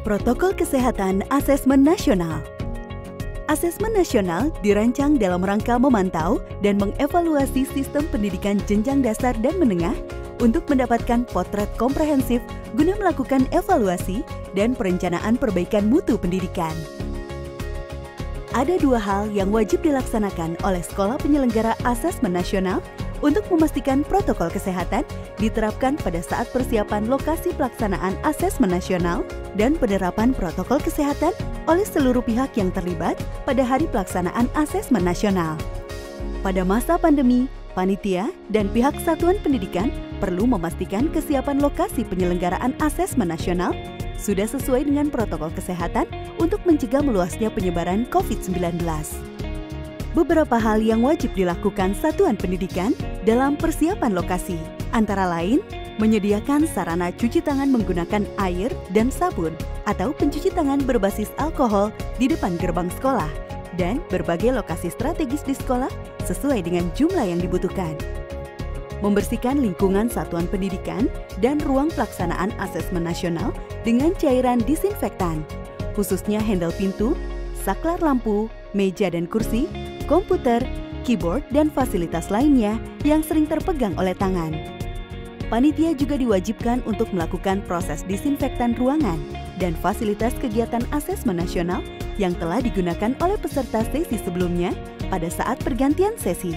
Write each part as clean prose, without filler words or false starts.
Protokol Kesehatan Asesmen Nasional. Asesmen nasional dirancang dalam rangka memantau dan mengevaluasi sistem pendidikan jenjang dasar dan menengah untuk mendapatkan potret komprehensif guna melakukan evaluasi dan perencanaan perbaikan mutu pendidikan. Ada dua hal yang wajib dilaksanakan oleh sekolah penyelenggara asesmen nasional untuk memastikan protokol kesehatan diterapkan pada saat persiapan lokasi pelaksanaan asesmen nasional dan penerapan protokol kesehatan oleh seluruh pihak yang terlibat pada hari pelaksanaan asesmen nasional. Pada masa pandemi, panitia dan pihak satuan pendidikan perlu memastikan kesiapan lokasi penyelenggaraan asesmen nasional sudah sesuai dengan protokol kesehatan untuk mencegah meluasnya penyebaran COVID-19. Beberapa hal yang wajib dilakukan satuan pendidikan dalam persiapan lokasi, antara lain menyediakan sarana cuci tangan menggunakan air dan sabun atau pencuci tangan berbasis alkohol di depan gerbang sekolah dan berbagai lokasi strategis di sekolah sesuai dengan jumlah yang dibutuhkan. Membersihkan lingkungan satuan pendidikan dan ruang pelaksanaan asesmen nasional dengan cairan disinfektan, khususnya handle pintu, saklar lampu, meja dan kursi, komputer, keyboard, dan fasilitas lainnya yang sering terpegang oleh tangan. Panitia juga diwajibkan untuk melakukan proses disinfektan ruangan dan fasilitas kegiatan asesmen nasional yang telah digunakan oleh peserta sesi sebelumnya pada saat pergantian sesi.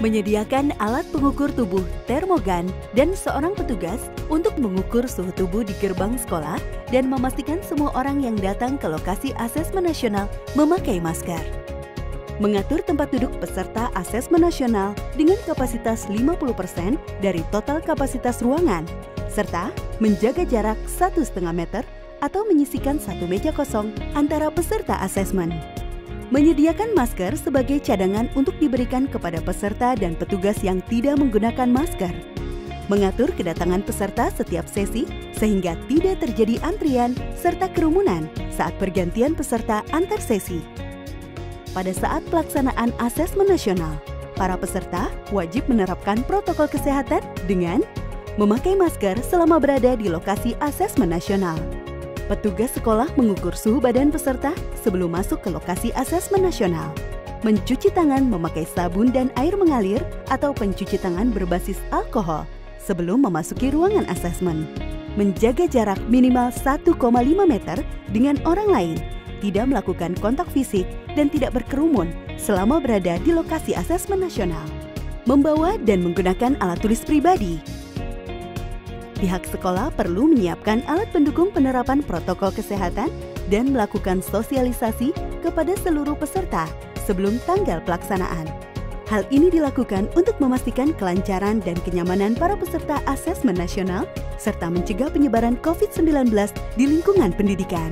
Menyediakan alat pengukur tubuh termogan dan seorang petugas untuk mengukur suhu tubuh di gerbang sekolah dan memastikan semua orang yang datang ke lokasi asesmen nasional memakai masker. Mengatur tempat duduk peserta asesmen nasional dengan kapasitas 50% dari total kapasitas ruangan, serta menjaga jarak 1,5 meter atau menyisihkan satu meja kosong antara peserta asesmen. Menyediakan masker sebagai cadangan untuk diberikan kepada peserta dan petugas yang tidak menggunakan masker. Mengatur kedatangan peserta setiap sesi sehingga tidak terjadi antrian serta kerumunan saat pergantian peserta antar sesi. Pada saat pelaksanaan asesmen nasional, para peserta wajib menerapkan protokol kesehatan dengan memakai masker selama berada di lokasi asesmen nasional. Petugas sekolah mengukur suhu badan peserta sebelum masuk ke lokasi asesmen nasional. Mencuci tangan memakai sabun dan air mengalir atau pencuci tangan berbasis alkohol sebelum memasuki ruangan asesmen. Menjaga jarak minimal 1,5 meter dengan orang lain, tidak melakukan kontak fisik dan tidak berkerumun selama berada di lokasi asesmen nasional. Membawa dan menggunakan alat tulis pribadi. Pihak sekolah perlu menyiapkan alat pendukung penerapan protokol kesehatan dan melakukan sosialisasi kepada seluruh peserta sebelum tanggal pelaksanaan. Hal ini dilakukan untuk memastikan kelancaran dan kenyamanan para peserta asesmen nasional serta mencegah penyebaran COVID-19 di lingkungan pendidikan.